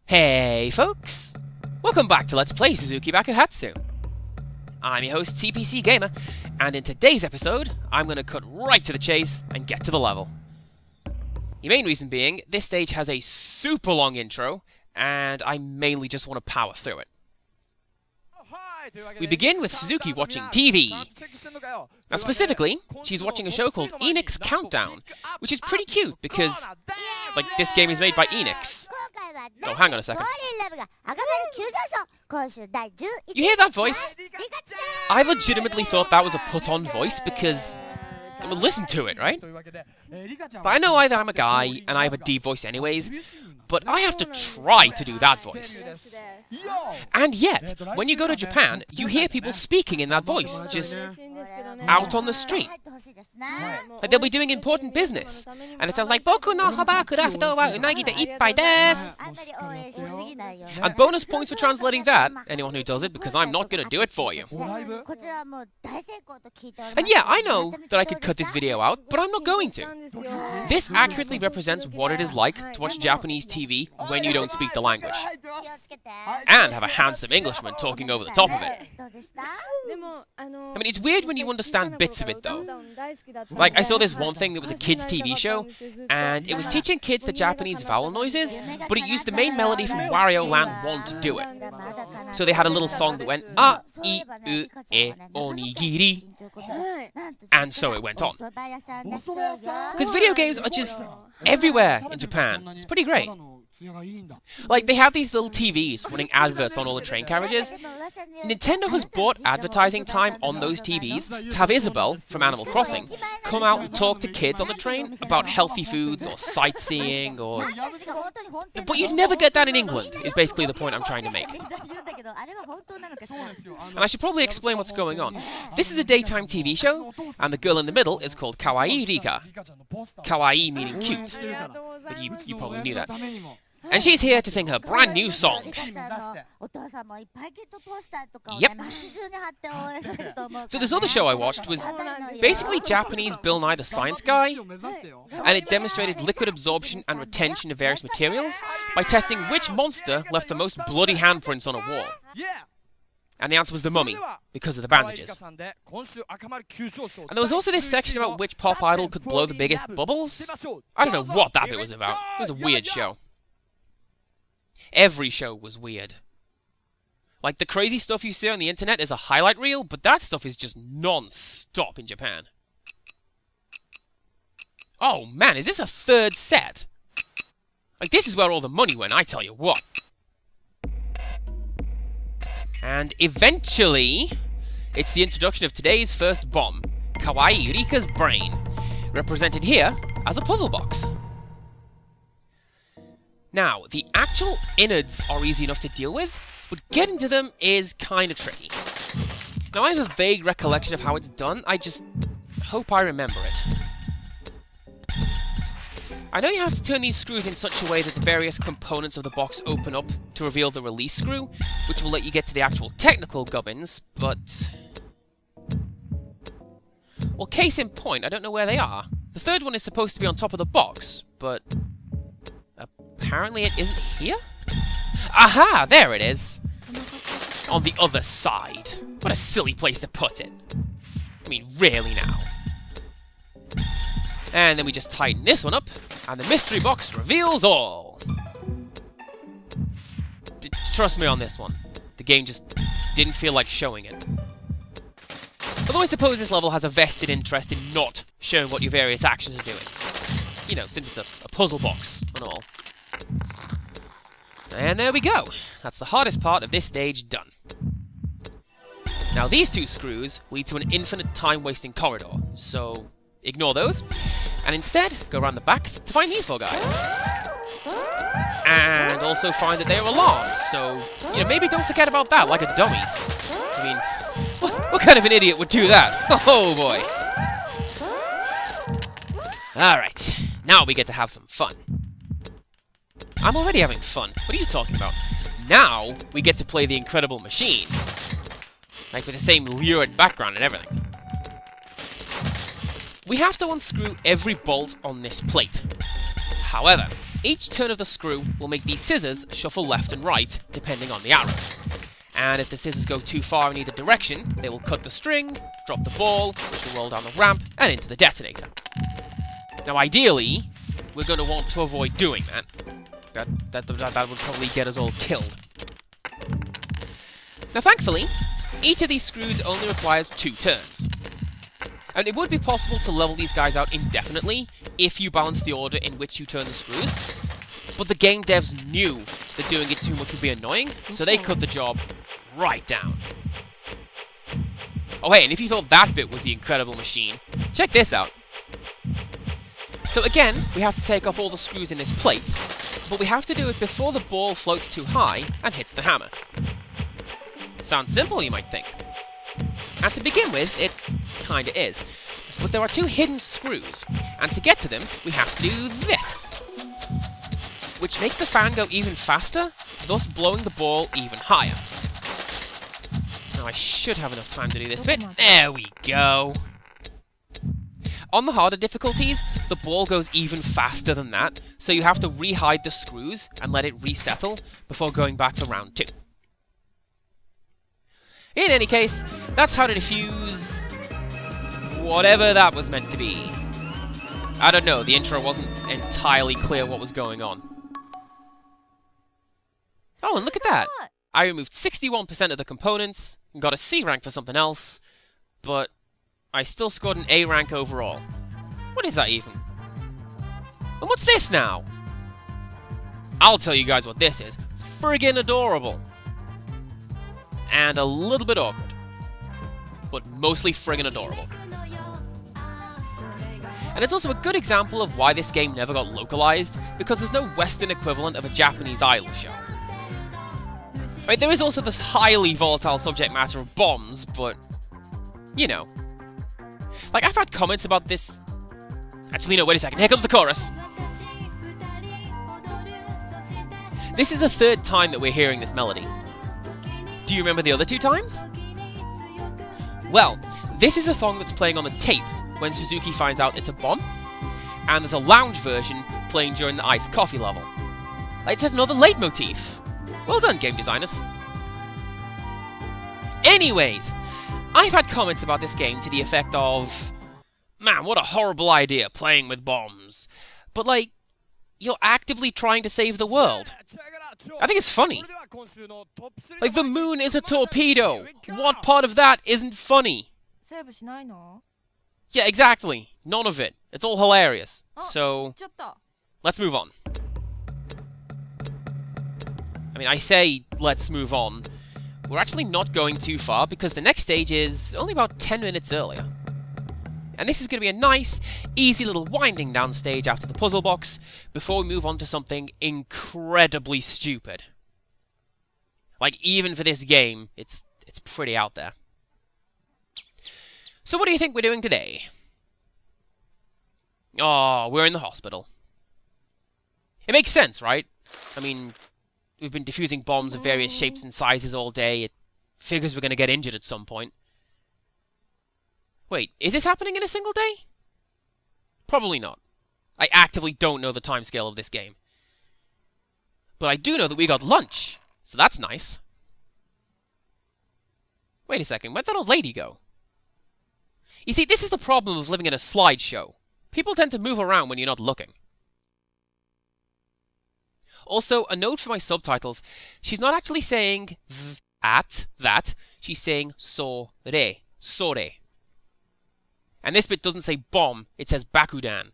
Hey folks! Welcome back to Let's Play Suzuki Bakuhatsu. I'm your host CPC Gamer, and in today's episode, I'm going to cut right to the chase and get to the level. The main reason being, this stage has a super long intro, and I mainly just want to power through it. We begin with Suzuki watching TV. Now specifically, she's watching a show called Enix Countdown, which is pretty cute because, like, this game is made by Enix. Oh, hang on a second. You hear that voice? I legitimately thought that was a put-on voice because... well, listen to it, right? But I know either I'm a guy and I have a deep voice anyways, but I have to try to do that voice. And yet, when you go to Japan, you hear people speaking in that voice, just out on the street. Like they'll be doing important business, and it sounds like Boku no hovercraft wa unagi de ippai desu. And bonus points for translating that, anyone who does it, because I'm not going to do it for you. And yeah, I know that I could cut this video out, but I'm not going to. This accurately represents what it is like to watch Japanese TV when you don't speak the language. And have a handsome Englishman talking over the top of it. I mean, it's weird when you understand bits of it, though. Like, I saw this one thing that was a kids' TV show, and it was teaching kids the Japanese vowel noises, but it used the main melody from Wario Land 1 to do it. So they had a little song that went, A, I, U, E, onigiri. And so it went on. Because video games are just everywhere in Japan. It's pretty great. Like, they have these little TVs running adverts on all the train carriages. Nintendo has bought advertising time on those TVs to have Isabelle, from Animal Crossing, come out and talk to kids on the train about healthy foods or sightseeing or... But you'd never get that in England, is basically the point I'm trying to make. And I should probably explain what's going on. This is a daytime TV show, and the girl in the middle is called Kawaii Rika. Kawaii meaning cute. But you probably knew that. And she's here to sing her brand new song. Yep. So this other show I watched was basically Japanese Bill Nye the Science Guy, and it demonstrated liquid absorption and retention of various materials by testing which monster left the most bloody handprints on a wall. And the answer was the mummy, because of the bandages. And there was also this section about which pop idol could blow the biggest bubbles. I don't know what that bit was about. It was a weird show. Every show was weird. Like, the crazy stuff you see on the internet is a highlight reel, but that stuff is just non-stop in Japan. Oh man, is this a third set? Like, this is where all the money went, I tell you what. And eventually, it's the introduction of today's first bomb, Kawaii Rika's brain, represented here as a puzzle box. Now, the actual innards are easy enough to deal with, but getting to them is kind of tricky. Now, I have a vague recollection of how it's done, I just hope I remember it. I know you have to turn these screws in such a way that the various components of the box open up to reveal the release screw, which will let you get to the actual technical gubbins, but... well, case in point, I don't know where they are. The third one is supposed to be on top of the box, but... apparently it isn't here? Aha! There it is! On the other side. What a silly place to put it. I mean, really now. And then we just tighten this one up, and the mystery box reveals all. Trust me on this one. The game just didn't feel like showing it. Although I suppose this level has a vested interest in not showing what your various actions are doing. You know, since it's a puzzle box and all. And there we go. That's the hardest part of this stage done. Now these two screws lead to an infinite time-wasting corridor, so ignore those, and instead go around the back to find these four guys. And also find that they are alarmed, so, you know, maybe don't forget about that like a dummy. I mean, what kind of an idiot would do that? Oh boy. Alright, now we get to have some fun. I'm already having fun. What are you talking about? Now, we get to play the Incredible Machine. Like, with the same lurid background and everything. We have to unscrew every bolt on this plate. However, each turn of the screw will make these scissors shuffle left and right, depending on the arrows. And if the scissors go too far in either direction, they will cut the string, drop the ball, which will roll down the ramp, and into the detonator. Now ideally, we're going to want to avoid doing that. That would probably get us all killed. Now thankfully, each of these screws only requires 2 turns. And it would be possible to level these guys out indefinitely if you balance the order in which you turn the screws, but the game devs knew that doing it too much would be annoying, so they cut the job right down. Oh hey, and if you thought that bit was the incredible machine, check this out. So again, we have to take off all the screws in this plate, but we have to do it before the ball floats too high and hits the hammer. Sounds simple, you might think. And to begin with, it kinda is. But there are 2 hidden screws, and to get to them, we have to do this. Which makes the fan go even faster, thus blowing the ball even higher. Now I should have enough time to do this bit. There we go! On the harder difficulties, the ball goes even faster than that, so you have to re-hide the screws and let it resettle before going back for round 2. In any case, that's how to defuse whatever that was meant to be. I don't know, the intro wasn't entirely clear what was going on. Oh, and look at that! I removed 61% of the components, and got a C rank for something else, but I still scored an A rank overall. What is that even? And what's this now? I'll tell you guys what this is. Friggin' adorable. And a little bit awkward. But mostly friggin' adorable. And it's also a good example of why this game never got localized, because there's no Western equivalent of a Japanese idol show. Right, there is also this highly volatile subject matter of bombs, but, you know. Like, I've had comments about this... Actually, no, wait a second, here comes the chorus! This is the 3rd time that we're hearing this melody. Do you remember the other 2 times? Well, this is a song that's playing on the tape when Suzuki finds out it's a bomb, and there's a lounge version playing during the iced coffee level. It's another leitmotif. Well done, game designers. Anyways, I've had comments about this game to the effect of, man, what a horrible idea, playing with bombs. But, like, you're actively trying to save the world. I think it's funny. Like, the moon is a torpedo. What part of that isn't funny? Yeah, exactly. None of it. It's all hilarious. So, let's move on. I mean, I say, let's move on. We're actually not going too far, because the next stage is only about 10 minutes earlier. And this is going to be a nice, easy little winding down stage after the puzzle box, before we move on to something incredibly stupid. Like, even for this game, it's pretty out there. So what do you think we're doing today? Oh, we're in the hospital. It makes sense, right? I mean, we've been defusing bombs of various shapes and sizes all day. It figures we're going to get injured at some point. Wait, is this happening in a single day? Probably not. I actively don't know the timescale of this game. But I do know that we got lunch, so that's nice. Wait a second, where'd that old lady go? You see, this is the problem of living in a slideshow. People tend to move around when you're not looking. Also, a note for my subtitles. She's not actually saying that. She's saying sore. Sore. And this bit doesn't say bomb, it says bakudan.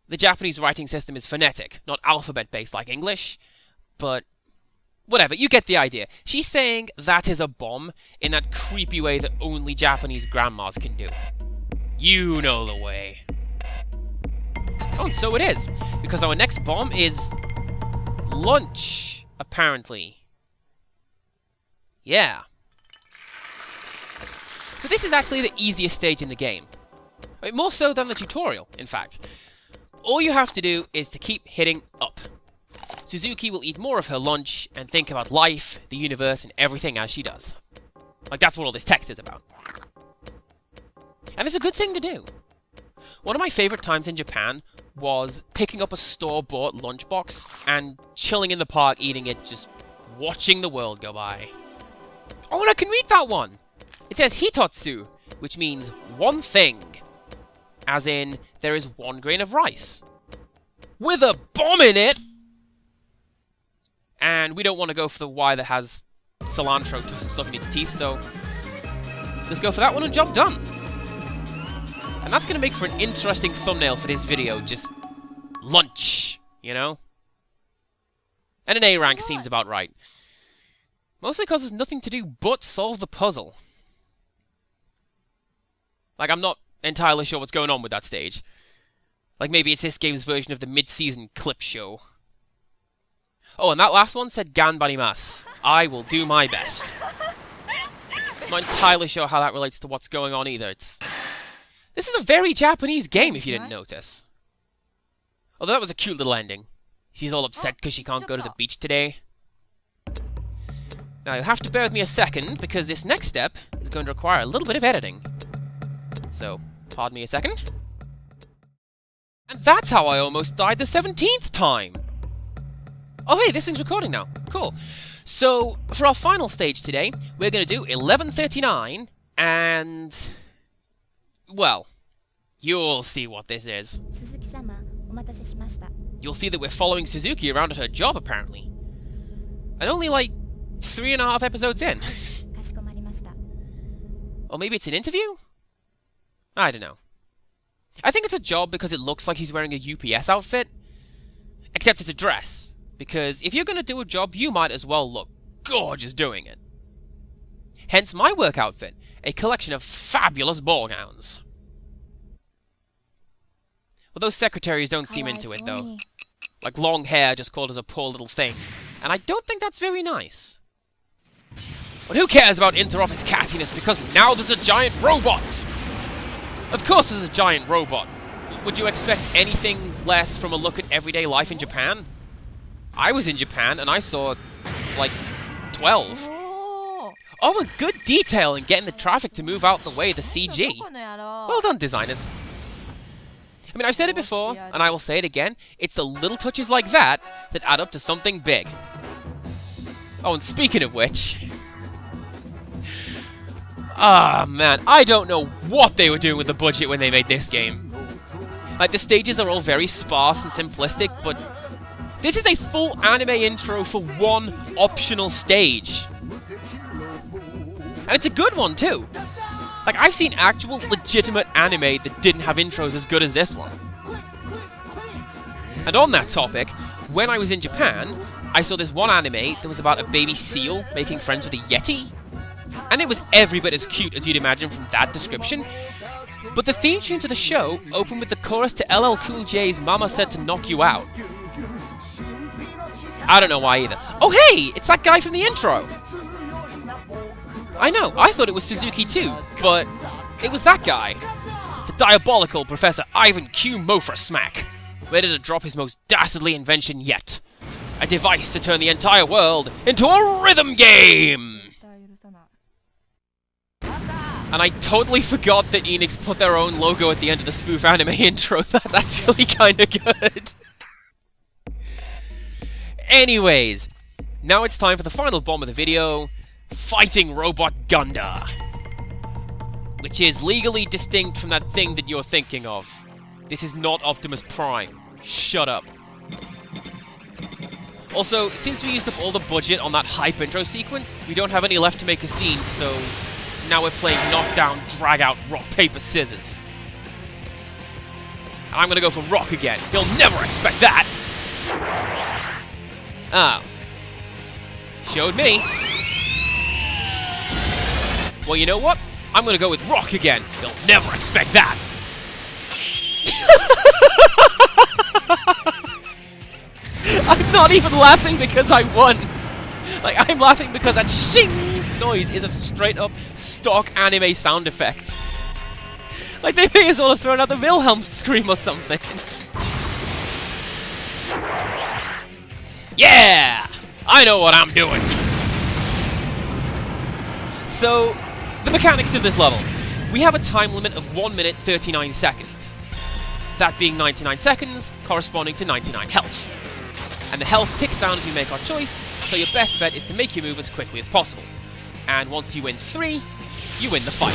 The Japanese writing system is phonetic, not alphabet-based like English. But, whatever, you get the idea. She's saying that is a bomb in that creepy way that only Japanese grandmas can do. You know the way. Oh, and so it is. Because our next bomb is... lunch, apparently. Yeah. So this is actually the easiest stage in the game. I mean, more so than the tutorial, in fact. All you have to do is to keep hitting up. Suzuki will eat more of her lunch and think about life, the universe, and everything as she does. Like, that's what all this text is about. And it's a good thing to do. One of my favorite times in Japan was picking up a store-bought lunchbox and chilling in the park eating it, just watching the world go by. Oh, and I can read that one! It says hitotsu, which means one thing. As in, there is 1 grain of rice. With a bomb in it! And we don't want to go for the Y that has cilantro stuck in its teeth, so let's go for that one and job done. And that's going to make for an interesting thumbnail for this video, just lunch, you know? And an A rank seems about right. Mostly because there's nothing to do but solve the puzzle. Like, I'm not entirely sure what's going on with that stage. Like, maybe it's this game's version of the mid-season clip show. Oh, and that last one said ganbarimasu. I will do my best. I'm not entirely sure how that relates to what's going on either. This is a very Japanese game, if you didn't notice. Although that was a cute little ending. She's all upset because she can't go to the beach today. Now, you'll have to bear with me a second, because this next step is going to require a little bit of editing. So, pardon me a second. And that's how I almost died the 17th time! Oh hey, this thing's recording now. Cool. So, for our final stage today, we're going to do 1139, and... well, you'll see what this is. You'll see that we're following Suzuki around at her job, apparently. And only, like, 3.5 episodes in. Or maybe it's an interview? I don't know. I think it's a job because it looks like he's wearing a UPS outfit. Except it's a dress. Because if you're going to do a job, you might as well look gorgeous doing it. Hence my work outfit, a collection of fabulous ball gowns. Well, those secretaries don't seem into it, though. Like, long hair just called as a poor little thing. And I don't think that's very nice. But who cares about inter-office cattiness, because now there's a giant robot! Of course there's a giant robot. Would you expect anything less from a look at everyday life in Japan? I was in Japan, and I saw, like, 12. Oh, and good detail in getting the traffic to move out the way, the CG. Well done, designers. I mean, I've said it before, and I will say it again, it's the little touches like that that add up to something big. Oh, and speaking of which... ah, man, I don't know what they were doing with the budget when they made this game. Like, the stages are all very sparse and simplistic, but this is a full anime intro for one optional stage. And it's a good one, too. Like, I've seen actual, legitimate anime that didn't have intros as good as this one. And on that topic, when I was in Japan, I saw this one anime that was about a baby seal making friends with a yeti. And it was every bit as cute as you'd imagine from that description. But the theme tune to the show opened with the chorus to LL Cool J's Mama Said to Knock You Out. I don't know why either. Oh hey! It's that guy from the intro! I know, I thought it was Suzuki too, but it was that guy. The diabolical Professor Ivan Q. Mofra-Smack, ready to drop his most dastardly invention yet. A device to turn the entire world into a rhythm game! And I totally forgot that Enix put their own logo at the end of the spoof anime intro. That's actually kinda good. Anyways, now it's time for the final bomb of the video, Fighting Robot Gunda. Which is legally distinct from that thing that you're thinking of. This is not Optimus Prime. Shut up. Also, since we used up all the budget on that hype intro sequence, we don't have any left to make a scene, so now we're playing knockdown, drag out, rock, paper, scissors. And I'm gonna go for rock again. You'll never expect that! Oh. Showed me. Well, you know what? I'm gonna go with rock again. You'll never expect that! I'm not even laughing because I won! Like, I'm laughing because that shing noise is a straight-up stock anime sound effect. Like, they may as well have thrown out the Wilhelm scream or something. Yeah! I know what I'm doing! So, the mechanics of this level. We have a time limit of 1 minute 39 seconds. that being 99 seconds, corresponding to 99 health. And the health ticks down if you make our choice, so your best bet is to make your move as quickly as possible. And once you win 3, you win the fight.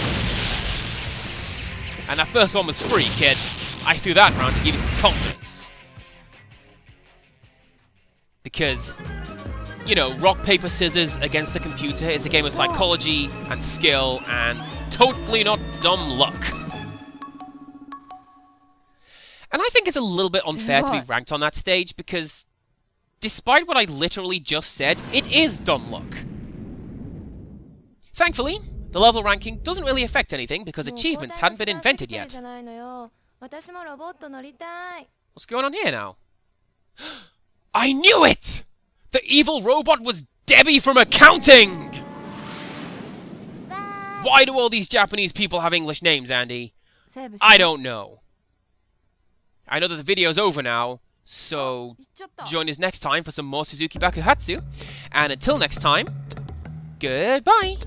And that first one was free, kid. I threw that around to give you some confidence. Because, you know, rock, paper, scissors against the computer is a game of psychology and skill and totally not dumb luck. And I think it's a little bit unfair to be ranked on that stage because, despite what I literally just said, it is dumb luck. Thankfully, the level ranking doesn't really affect anything because achievements hadn't been invented yet. What's going on here now? I knew it! The evil robot was Debbie from accounting! Why do all these Japanese people have English names, Andy? I don't know. I know that the video's over now, so join us next time for some more Suzuki Bakuhatsu. And until next time, goodbye!